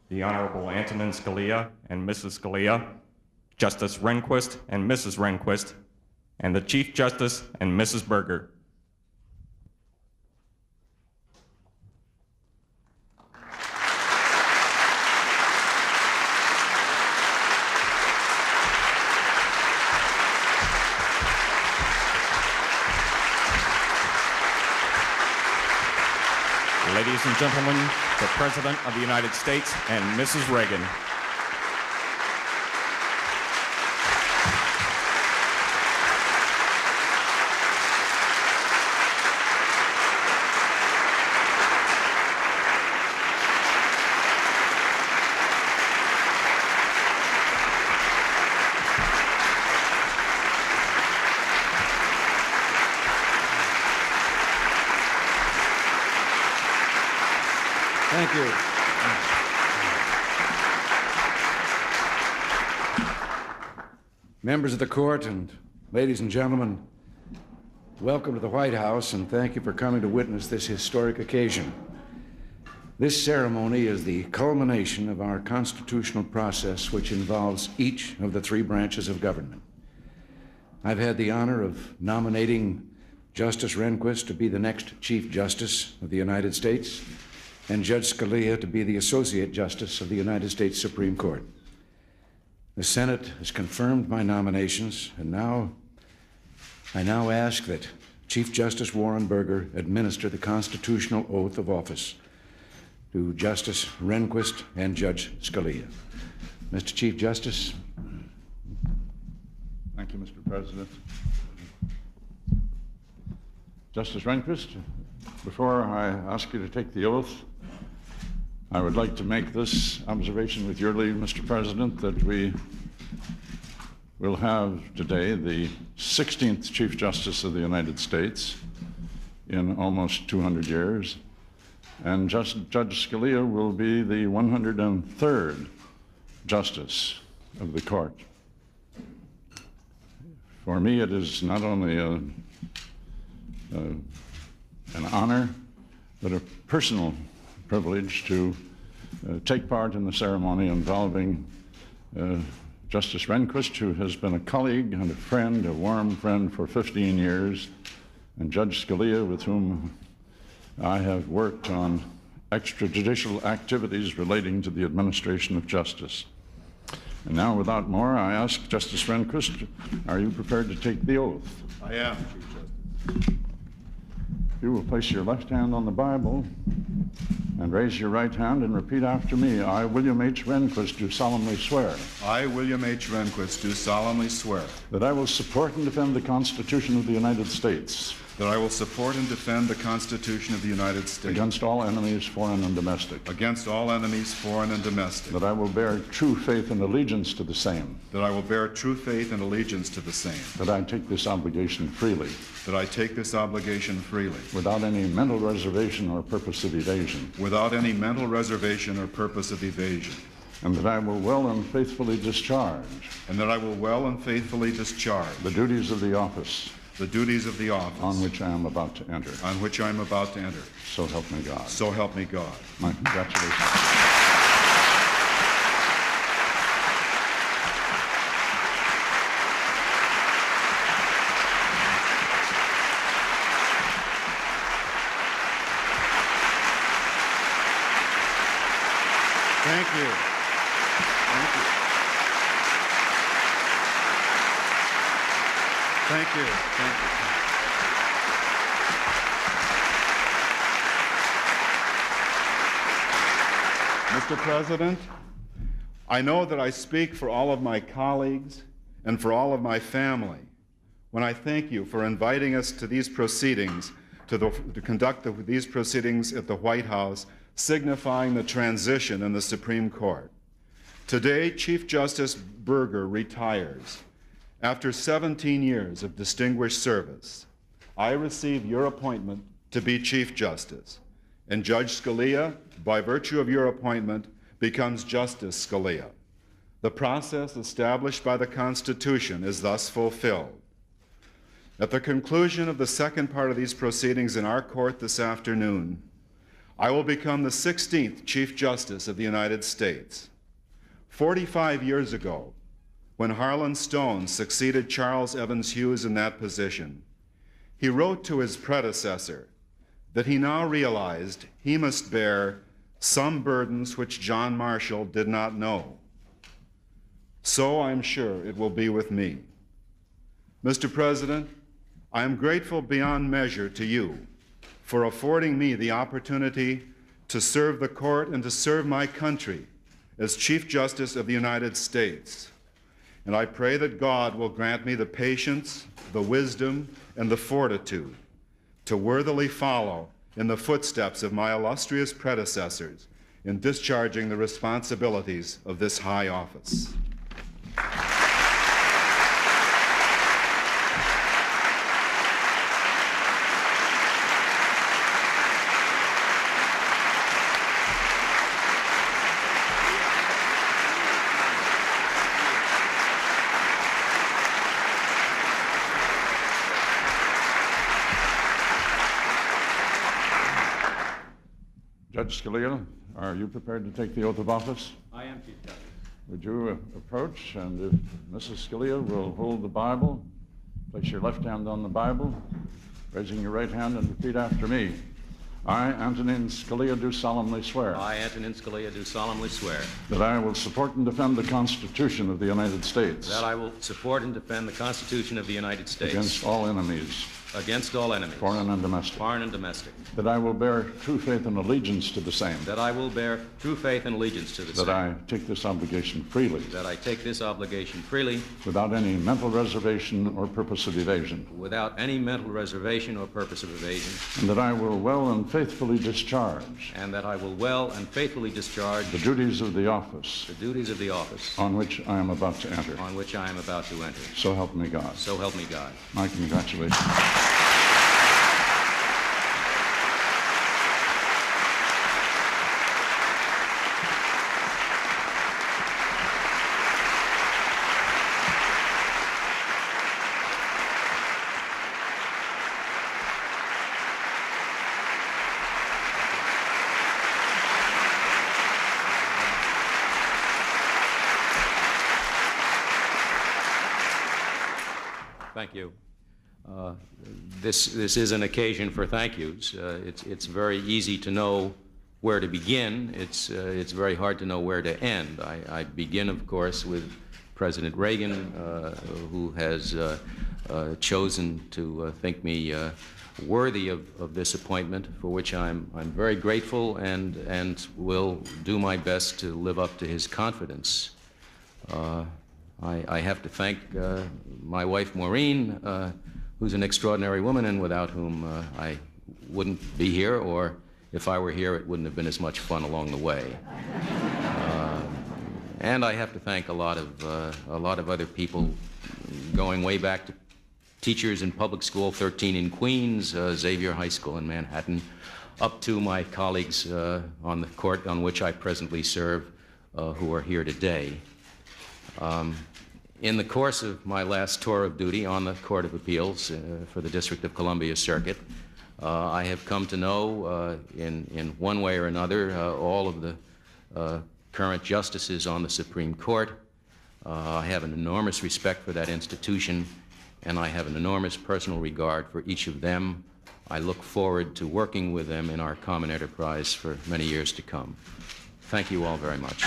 the Honorable Antonin Scalia and Mrs. Scalia, Justice Rehnquist and Mrs. Rehnquist, and the Chief Justice and Mrs. Berger. Ladies and gentlemen, the President of the United States and Mrs. Reagan. Thank you. Members of the court and ladies and gentlemen, welcome to the White House and thank you for coming to witness this historic occasion. This ceremony is the culmination of our constitutional process, which involves each of the three branches of government. I've had the honor of nominating Justice Rehnquist to be the next Chief Justice of the United States and Judge Scalia to be the Associate Justice of the United States Supreme Court. The Senate has confirmed my nominations, and I now ask that Chief Justice Warren Burger administer the constitutional oath of office to Justice Rehnquist and Judge Scalia. Mr. Chief Justice. Thank you, Mr. President. Justice Rehnquist, before I ask you to take the oath, I would like to make this observation with your leave, Mr. President, that we will have today the 16th Chief Justice of the United States in almost 200 years, and Judge Scalia will be the 103rd Justice of the Court. For me, it is not only an honor, but a personal privilege to take part in the ceremony involving Justice Rehnquist, who has been a colleague and a friend, a warm friend for 15 years, and Judge Scalia, with whom I have worked on extrajudicial activities relating to the administration of justice. And now, without more, I ask Justice Rehnquist, are you prepared to take the oath? I am, Chief Justice. You will place your left hand on the Bible and raise your right hand and repeat after me. I, William H. Rehnquist, do solemnly swear. I, William H. Rehnquist, do solemnly swear that I will support and defend the Constitution of the United States that I will support and defend the Constitution of the United States against all enemies, foreign and domestic. Against all enemies, foreign and domestic. That I will bear true faith and allegiance to the same. That I will bear true faith and allegiance to the same. That I take this obligation freely. That I take this obligation freely. Without any mental reservation or purpose of evasion. Without any mental reservation or purpose of evasion. And that I will well and faithfully discharge. And that I will well and faithfully discharge. The duties of the office. The duties of the office. On which I am about to enter. On which I am about to enter. So help me God. So help me God. My congratulations. Thank you. Thank you. Thank you. Thank you. Mr. President, I know that I speak for all of my colleagues and for all of my family when I thank you for inviting us to these proceedings, to conduct these proceedings at the White House, signifying the transition in the Supreme Court. Today, Chief Justice Burger retires. After 17 years of distinguished service, I receive your appointment to be Chief Justice, and Judge Scalia, by virtue of your appointment, becomes Justice Scalia. The process established by the Constitution is thus fulfilled. At the conclusion of the second part of these proceedings in our court this afternoon, I will become the 16th Chief Justice of the United States. 45 years ago, when Harlan Stone succeeded Charles Evans Hughes in that position, he wrote to his predecessor that he now realized he must bear some burdens which John Marshall did not know. So I'm sure it will be with me. Mr. President, I am grateful beyond measure to you for affording me the opportunity to serve the court and to serve my country as Chief Justice of the United States. And I pray that God will grant me the patience, the wisdom, and the fortitude to worthily follow in the footsteps of my illustrious predecessors in discharging the responsibilities of this high office. Judge Scalia, are you prepared to take the oath of office? I am, Chief Justice. Would you approach, and if Mrs. Scalia will hold the Bible, place your left hand on the Bible, raising your right hand, and repeat after me. I, Antonin Scalia, do solemnly swear. I, Antonin Scalia, do solemnly swear That I will support and defend the Constitution of the United States. that I will support and defend the Constitution of the United States Against all enemies, against all enemies, foreign and domestic. foreign and domestic, That I will bear true faith and allegiance to the same. that I will bear true faith and allegiance to the That same, I take this obligation freely, that I take this obligation freely, without any mental reservation or purpose of evasion. without any mental reservation or purpose of evasion, And that I will well and faithfully discharge and that I will well and faithfully discharge the duties of the office the duties of the office on which I am about to enter. on which I am about to enter. So help me God. So help me God. My congratulations. Thank you. This is an occasion for thank yous. It's very easy to know where to begin. It's very hard to know where to end. I begin, of course, with President Reagan, who has chosen to think me worthy of this appointment, for which I'm very grateful and will do my best to live up to his confidence. I have to thank my wife, Maureen, who's an extraordinary woman and without whom I wouldn't be here, or if I were here, it wouldn't have been as much fun along the way. And I have to thank a lot of other people, going way back to teachers in public school 13 in Queens, Xavier High School in Manhattan, up to my colleagues on the court on which I presently serve, who are here today. In the course of my last tour of duty on the Court of Appeals for the District of Columbia Circuit, I have come to know in one way or another all of the current justices on the Supreme Court. I have an enormous respect for that institution, and I have an enormous personal regard for each of them. I look forward to working with them in our common enterprise for many years to come. Thank you all very much.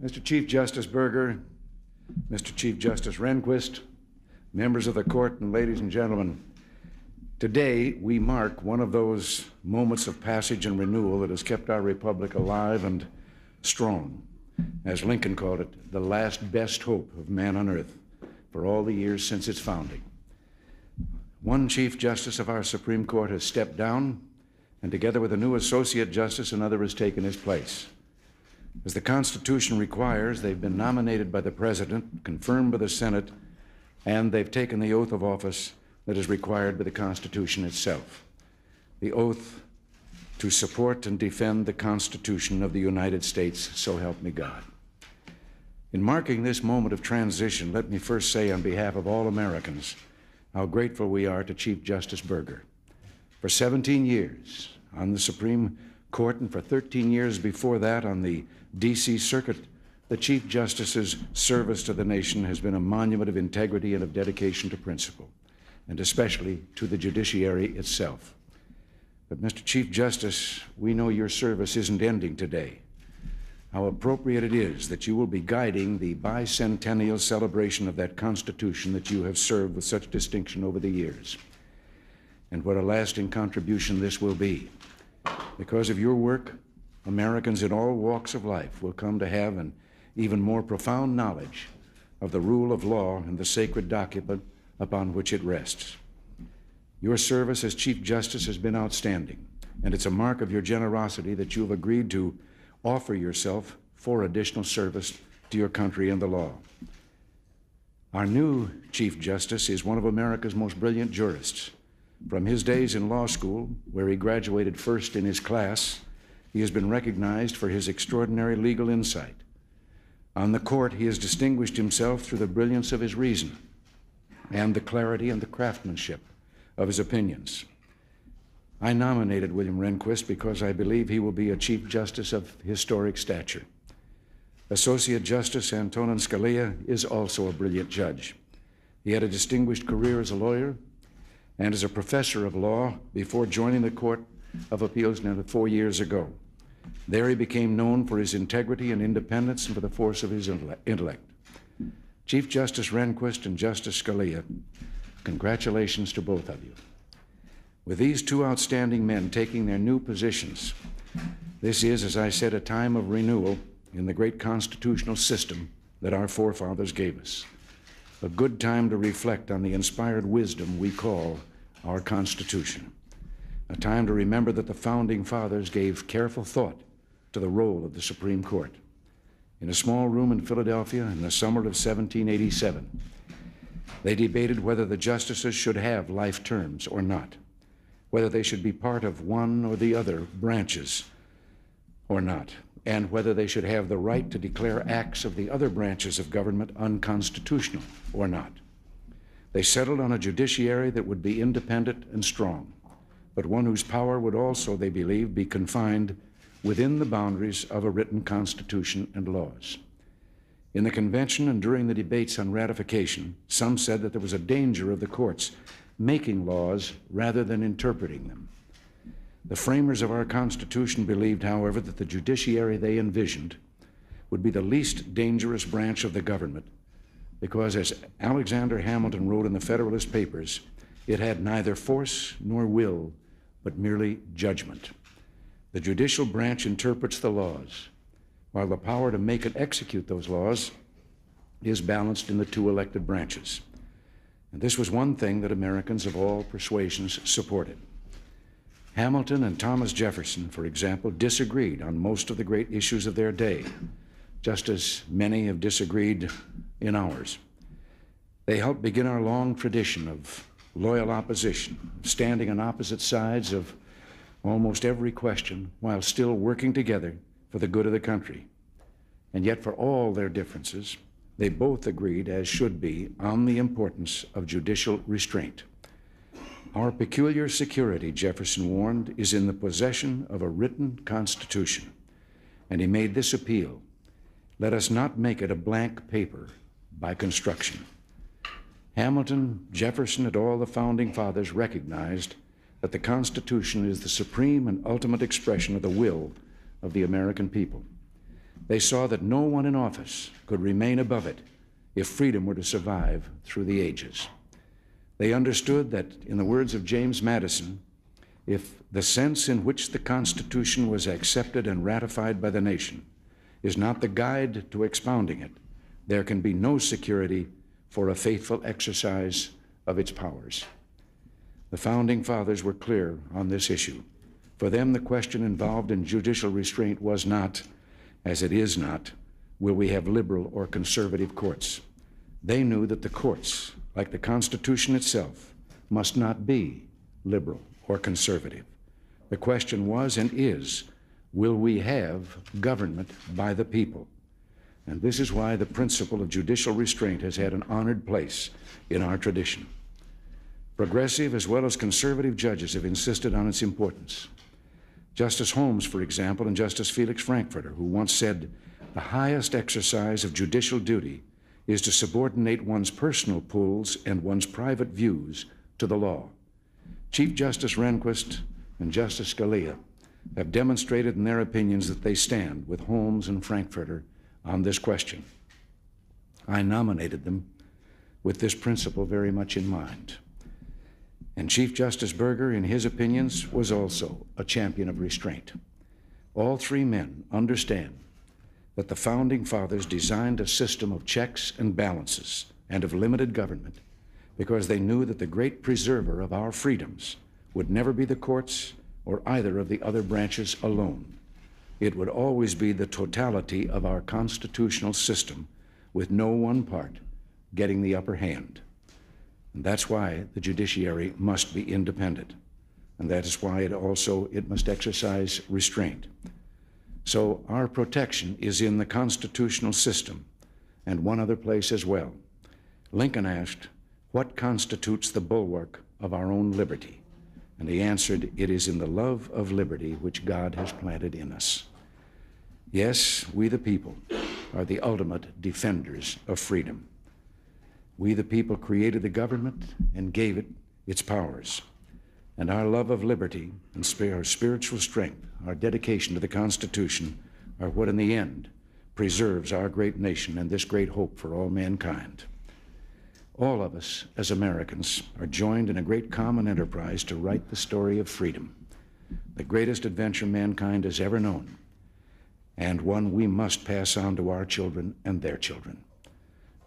Mr. Chief Justice Berger, Mr. Chief Justice Rehnquist, members of the court, and ladies and gentlemen, today we mark one of those moments of passage and renewal that has kept our republic alive and strong. As Lincoln called it, the last best hope of man on earth for all the years since its founding. One Chief Justice of our Supreme Court has stepped down, and together with a new Associate Justice, another has taken his place. As the Constitution requires, they've been nominated by the President, confirmed by the Senate, and they've taken the oath of office that is required by the Constitution itself, the oath to support and defend the Constitution of the United States, so help me God. In marking this moment of transition, let me first say on behalf of all Americans how grateful we are to Chief Justice Burger. For 17 years on the Supreme Court and for 13 years before that on the D.C. Circuit, the Chief Justice's service to the nation has been a monument of integrity and of dedication to principle, and especially to the judiciary itself. But, Mr. Chief Justice, we know your service isn't ending today. How appropriate it is that you will be guiding the bicentennial celebration of that Constitution that you have served with such distinction over the years. And what a lasting contribution this will be. Because of your work, Americans in all walks of life will come to have an even more profound knowledge of the rule of law and the sacred document upon which it rests. Your service as Chief Justice has been outstanding, and it's a mark of your generosity that you have agreed to offer yourself for additional service to your country and the law. Our new Chief Justice is one of America's most brilliant jurists. From his days in law school, where he graduated first in his class, he has been recognized for his extraordinary legal insight. On the court, he has distinguished himself through the brilliance of his reason and the clarity and the craftsmanship of his opinions. I nominated William Rehnquist because I believe he will be a Chief Justice of historic stature. Associate Justice Antonin Scalia is also a brilliant judge. He had a distinguished career as a lawyer and as a professor of law before joining the Court of Appeals nearly 4 years ago. There he became known for his integrity and independence and for the force of his intellect. Chief Justice Rehnquist and Justice Scalia, congratulations to both of you. With these two outstanding men taking their new positions, this is, as I said, a time of renewal in the great constitutional system that our forefathers gave us. A good time to reflect on the inspired wisdom we call our Constitution. A time to remember that the Founding Fathers gave careful thought to the role of the Supreme Court. In a small room in Philadelphia in the summer of 1787, they debated whether the justices should have life terms or not, whether they should be part of one or the other branches or not, and whether they should have the right to declare acts of the other branches of government unconstitutional or not. They settled on a judiciary that would be independent and strong, but one whose power would also, they believed, be confined within the boundaries of a written constitution and laws. In the convention and during the debates on ratification, some said that there was a danger of the courts making laws rather than interpreting them. The framers of our Constitution believed, however, that the judiciary they envisioned would be the least dangerous branch of the government because, as Alexander Hamilton wrote in the Federalist Papers, it had neither force nor will, but merely judgment. The judicial branch interprets the laws, while the power to make and execute those laws is balanced in the two elected branches. And this was one thing that Americans of all persuasions supported. Hamilton and Thomas Jefferson, for example, disagreed on most of the great issues of their day, just as many have disagreed in ours. They helped begin our long tradition of loyal opposition, standing on opposite sides of almost every question while still working together for the good of the country. And yet, for all their differences, they both agreed, as should be, on the importance of judicial restraint. Our peculiar security, Jefferson warned, is in the possession of a written Constitution. And he made this appeal: let us not make it a blank paper by construction. Hamilton, Jefferson, and all the Founding Fathers recognized that the Constitution is the supreme and ultimate expression of the will of the American people. They saw that no one in office could remain above it if freedom were to survive through the ages. They understood that, in the words of James Madison, if the sense in which the Constitution was accepted and ratified by the nation is not the guide to expounding it, there can be no security for a faithful exercise of its powers. The Founding Fathers were clear on this issue. For them, the question involved in judicial restraint was not, as it is not, will we have liberal or conservative courts? They knew that the courts like the Constitution itself, must not be liberal or conservative. The question was and is, will we have government by the people? And this is why the principle of judicial restraint has had an honored place in our tradition. Progressive as well as conservative judges have insisted on its importance. Justice Holmes, for example, and Justice Felix Frankfurter, who once said, "The highest exercise of judicial duty is to subordinate one's personal pulls and one's private views to the law." Chief Justice Rehnquist and Justice Scalia have demonstrated in their opinions that they stand with Holmes and Frankfurter on this question. I nominated them with this principle very much in mind. And Chief Justice Burger, in his opinions, was also a champion of restraint. All three men understand that the Founding Fathers designed a system of checks and balances and of limited government because they knew that the great preserver of our freedoms would never be the courts or either of the other branches alone. It would always be the totality of our constitutional system, with no one part getting the upper hand. And that's why the judiciary must be independent. And that is why it must exercise restraint. So our protection is in the constitutional system and one other place as well. Lincoln asked, "What constitutes the bulwark of our own liberty?" And he answered, "It is in the love of liberty which God has planted in us." Yes, we the people are the ultimate defenders of freedom. We the people created the government and gave it its powers. And our love of liberty and our spiritual strength, our dedication to the Constitution, are what in the end preserves our great nation and this great hope for all mankind. All of us as Americans are joined in a great common enterprise to write the story of freedom, the greatest adventure mankind has ever known, and one we must pass on to our children and their children,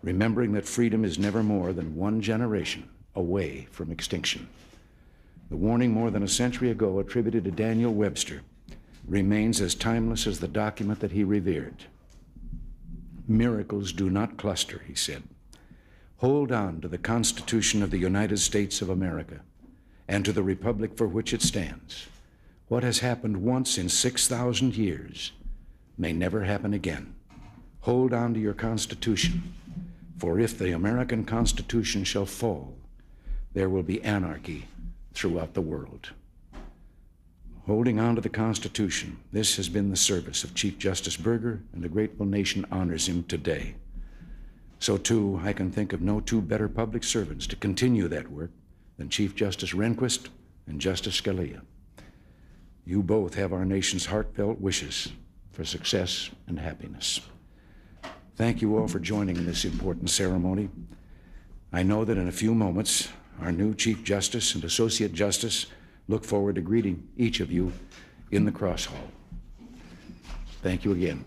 remembering that freedom is never more than one generation away from extinction. The warning more than a century ago attributed to Daniel Webster remains as timeless as the document that he revered. "Miracles do not cluster," he said. "Hold on to the Constitution of the United States of America and to the republic for which it stands. What has happened once in 6,000 years may never happen again. Hold on to your Constitution, for if the American Constitution shall fall, there will be anarchy throughout the world." Holding on to the Constitution, this has been the service of Chief Justice Burger, and the grateful nation honors him today. So too, I can think of no two better public servants to continue that work than Chief Justice Rehnquist and Justice Scalia. You both have our nation's heartfelt wishes for success and happiness. Thank you all for joining in this important ceremony. I know that in a few moments, our new Chief Justice and Associate Justice look forward to greeting each of you in the Cross Hall. Thank you again.